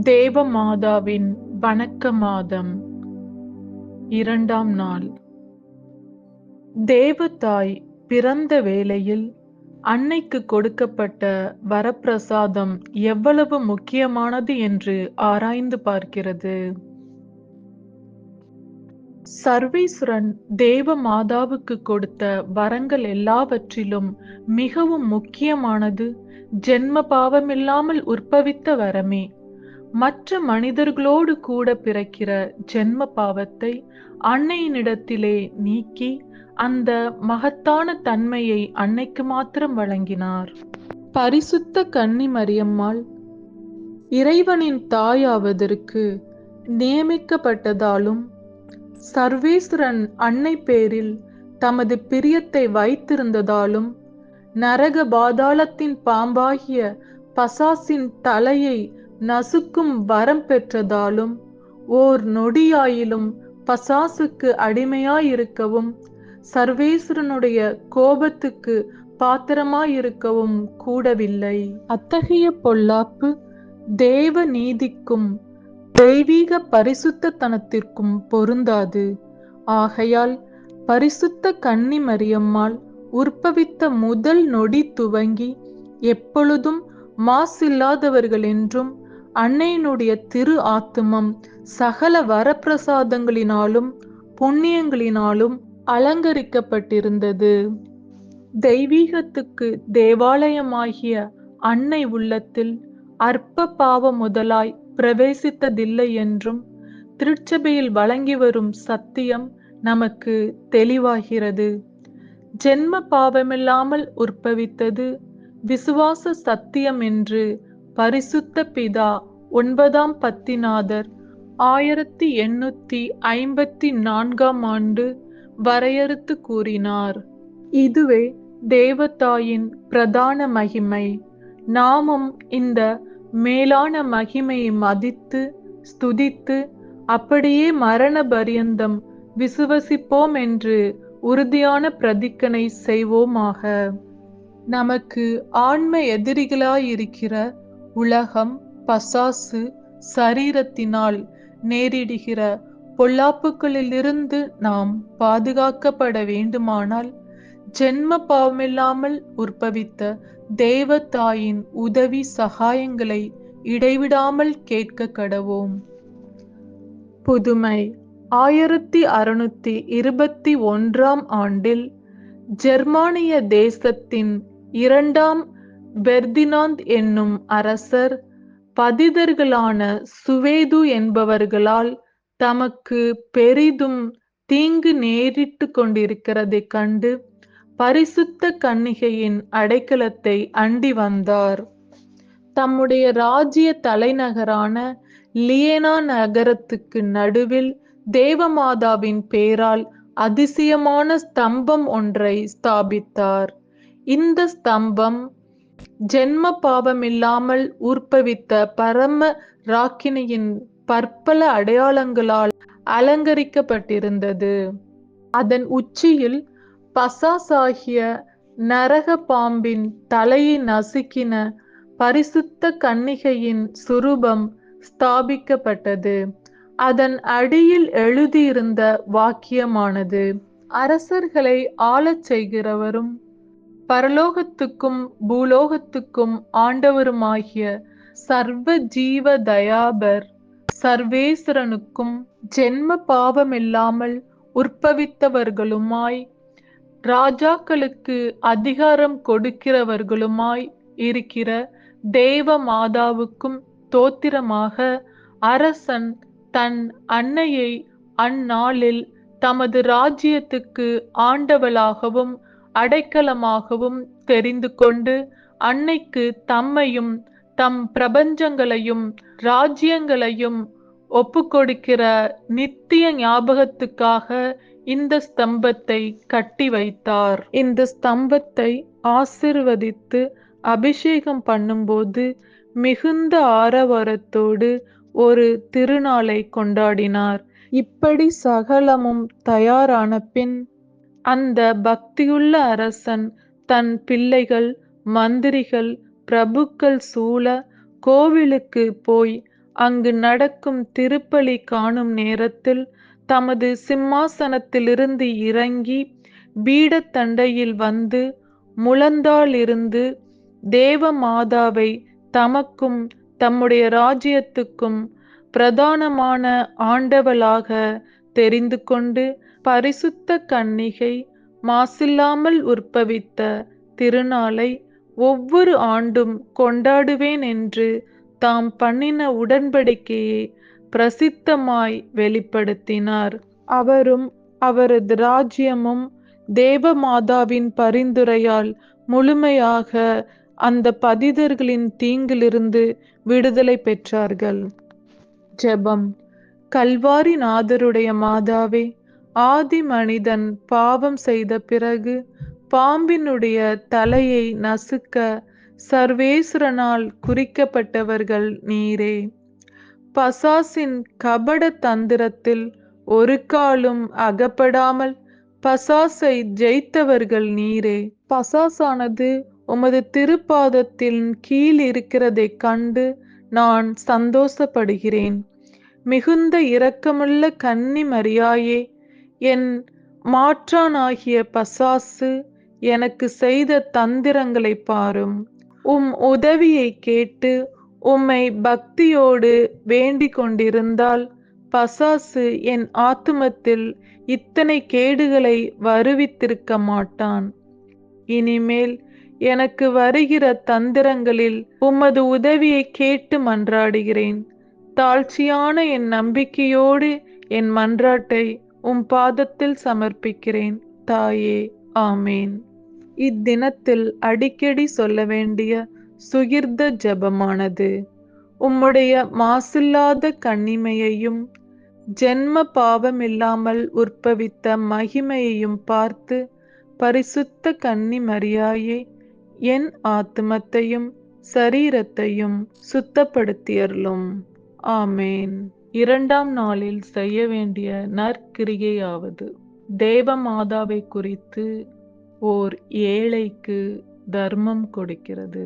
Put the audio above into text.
தேவமாதாவின் வணக்க மாதம் 2ஆம் நாள். தேவதாய் பிறந்த வேளையில் அன்னைக்கு கொடுக்கப்பட்ட வரப்பிரசாதம் எவ்வளவு முக்கியமானது என்று ஆராய்ந்து பார்க்கிறது. சர்வேஸ்வரன் தேவமாதாவுக்கு கொடுத்த வரங்கள் எல்லாவற்றிலும் மிகவும் முக்கியமானது ஜென்ம பாவமில்லாமல் உற்பவித்த வரமே. மற்ற மனிதர்களோடு கூட பிறக்கிற ஜென்ம பாவத்தை அன்னையினிடத்திலே நீக்கி அந்த மகத்தான தன்மையை அன்னைக்கு மாத்திரம் வழங்கினார். பரிசுத்த கன்னி மரியம்மாள் இறைவனின் தாயாவதற்கு நியமிக்கப்பட்டதாலும் சர்வேஸ்வரன் அன்னை பேரில் தமது பிரியத்தை வைத்திருந்ததாலும் நரக பாதாளத்தின் பாம்பாகிய பசாசின் தலையை நசுக்கும் வரம் பெற்றதாலும் ஓர் நொடியாயிலும் பசாசுக்கு அடிமையாயிருக்கவும் சர்வேஸ்வரனுடைய கோபத்துக்கு பாத்திரமாயிருக்கவும் கூடவில்லை. அத்தகைய பொல்லாப்பு தேவ நீதிக்கும் தெய்வீக பரிசுத்தத்தனத்திற்கும் பொருந்தாது. ஆகையால் பரிசுத்த கன்னி மரியம்மாள் உற்பவித்த முதல் நொடி துவங்கி எப்பொழுதும் மாசில்லாதவர்கள் என்றும் அன்னையினுடைய திரு ஆத்துமம் சகல வரப்பிரசாதங்களினாலும் புண்ணியங்களினாலும் அலங்கரிக்கப்பட்டிருந்தது. தெய்வீகத்துக்கு தேவாலயமாகிய அன்னை உள்ளத்தில் அற்ப பாவம் முதலாய் பிரவேசித்ததில்லை என்றும் திருச்சபையில் வழங்கி வரும் சத்தியம் நமக்கு தெளிவாகிறது. ஜென்ம பாவமில்லாமல் உற்பவித்தது விசுவாச சத்தியம் என்று பரிசுத்த பிதா 9ஆம் பத்திநாதர் 1854ஆம் ஆண்டு வரையறுத்து கூறினார். இதுவே தேவதாயின் பிரதான மகிமை. நாமும் இந்த மேலான மகிமையை மதித்து ஸ்துதித்து அப்படியே மரண பரியந்தம் விசுவசிப்போம் என்று உறுதியான பிரதிக்கனை செய்வோமாக. நமக்கு ஆன்ம எதிரிகளாயிருக்கிற உலகம், பசாசு, சரீரத்தினால் நேரிடுகிற பொல்லாப்புகளிலிருந்து நாம் பாதுகாக்கப்பட வேண்டுமானால் ஜென்ம பாவமில்லாமல் உற்பவித்த தேவதாயின் உதவி சகாயங்களை இடைவிடாமல் கேட்க கடவோம். புதுமை 1621ஆம் ஆண்டில் ஜெர்மானிய தேசத்தின் 2ஆம் பெர்தினாந்த் என்னும் அரசர் பதிதர்களான சுவேது என்பவர்களால் தமக்கு பெரிதும் தீங்கு நேரிட்டு கொண்டிருக்கிறதைக் கண்டு பரிசுத்த கன்னிகையின் அடைக்கலத்தை அண்டி வந்தார். தம்முடைய ராஜ்ய தலைநகரான லியேனா நகரத்துக்கு நடுவில் தேவமாதாவின் பேரால் அதிசயமான ஸ்தம்பம் ஒன்றை ஸ்தாபித்தார். இந்த ஸ்தம்பம் ஜென்ம பாவமில்லாமல் உற்பவித்த பரம ராக்கினியின் பற்பல அடையாளங்களால் அலங்கரிக்கப்பட்டிருந்தது. அதன் உச்சியில் பசாசாகிய நரக பாம்பின் தலையை நசுக்கின பரிசுத்த கன்னிகையின் சுரூபம் ஸ்தாபிக்கப்பட்டது. அதன் அடியில் எழுதியிருந்த வாக்கியமானது: அரசர்களை ஆளச் செய்கிறவரும் பரலோகத்துக்கும் பூலோகத்துக்கும் ஆண்டவருமாகிய சர்வ ஜீவ தயாபர் சர்வேஸ்வரனுக்கும் ஜென்ம பாவமில்லாமல் உற்பவித்தவர்களுமாய் ராஜாக்களுக்கு அதிகாரம் கொடுக்கிறவர்களுமாய் இருக்கிற தேவ மாதாவுக்கும் தோத்திரமாக, அரசன் தன் அன்னையை அந்நாளில் தமது ராஜ்யத்துக்கு ஆண்டவளாகவும் அடைக்கலமாகவும் தெரிந்து கொண்டு அன்னைக்கு தம்மையும் தம் பிரபஞ்சங்களையும் ராஜ்யங்களையும் ஒப்புக்கொடுக்கிற நித்திய ஞாபகத்துக்காக இந்த ஸ்தம்பத்தை கட்டி வைத்தார். இந்த ஸ்தம்பத்தை ஆசிர்வதித்து அபிஷேகம் பண்ணும்போது மிகுந்த ஆரவாரத்தோடு ஒரு திருநாளை கொண்டாடினார். இப்படி சகலமும் தயாரான பின் அந்த பக்தியுள்ள அரசன் தன் பிள்ளைகள், மந்திரிகள், பிரபுக்கள் சூழ கோவிலுக்கு போய் அங்கு நடக்கும் திருப்பலி காணும் நேரத்தில் தமது சிம்மாசனத்திலிருந்து இறங்கி பீடத்தண்டையில் வந்து முழந்தாளிருந்து தேவ மாதாவை தமக்கும் தம்முடைய ராஜ்யத்துக்கும் பிரதானமான ஆண்டவளாக தெரிந்து கொண்டு பரிசுத்த கன்னிகை மாசில்லாமல் உற்பவித்த திருநாளை ஒவ்வொரு ஆண்டும் கொண்டாடுவேன் என்று தாம் பண்ணின உடன்படிக்கையை பிரசித்தமாய் வெளிப்படுத்தினார். அவரும் அவரது ராஜ்யமும் தேவமாதாவின் பரிந்துரையால் முழுமையாக அந்த பதிதர்களின் தீங்கிலிருந்து விடுதலை பெற்றார்கள். ஜெபம். கல்வாரி நாதருடைய மாதாவே, ஆதி மனிதன் பாவம் செய்த பிறகு பாம்பினுடைய தலையை நசுக்க சர்வேஸ்வரனால் குறிக்கப்பட்டவர்கள் நீரே. பசாசின் கபட தந்திரத்தில் ஒரு காலும் அகப்படாமல் பசாசை ஜெயித்தவர்கள் நீரே. பசாசானது உமது திருப்பாதத்தின் கீழ் இருக்கிறதைக் கண்டு நான் சந்தோஷப்படுகிறேன். மிகுந்த இரக்கமுள்ள கன்னி மரியாயே, என் மாற்றானாகிய பசாசு எனக்கு செய்த தந்திரங்களை பாரும். உம் உதவியை கேட்டு உம்மை பக்தியோடு வேண்டிக் கொண்டிருந்தால் பசாசு என் ஆத்துமத்தில் இத்தனை கேடுகளை வருவித்திருக்க மாட்டான். இனிமேல் எனக்கு வருகிற தந்திரங்களில் உமது உதவியை கேட்டு மன்றாடுகிறேன். தாழ்ச்சியான என் நம்பிக்கையோடு என் மன்றாட்டை உம் பாதத்தில் சமர்ப்பிக்கிறேன் தாயே. ஆமேன். இத்தினத்தில் அடிக்கடி சொல்ல வேண்டிய சுகிர்த ஜெபமானது உம்முடைய மாசில்லாத கன்னிமையையும் ஜென்ம பாவமில்லாமல் உற்பவித்த மகிமையையும் பார்த்து, பரிசுத்த கன்னி மரியாயே, என் ஆத்துமத்தையும் சரீரத்தையும் சுத்தப்படுத்தியருளும். ஆமேன். இரண்டாம் நாளில் செய்ய வேண்டிய நற்கிரிகையாவது தேவமாதாவை குறித்து ஓர் ஏழைக்கு தர்மம் கொடுக்கிறது.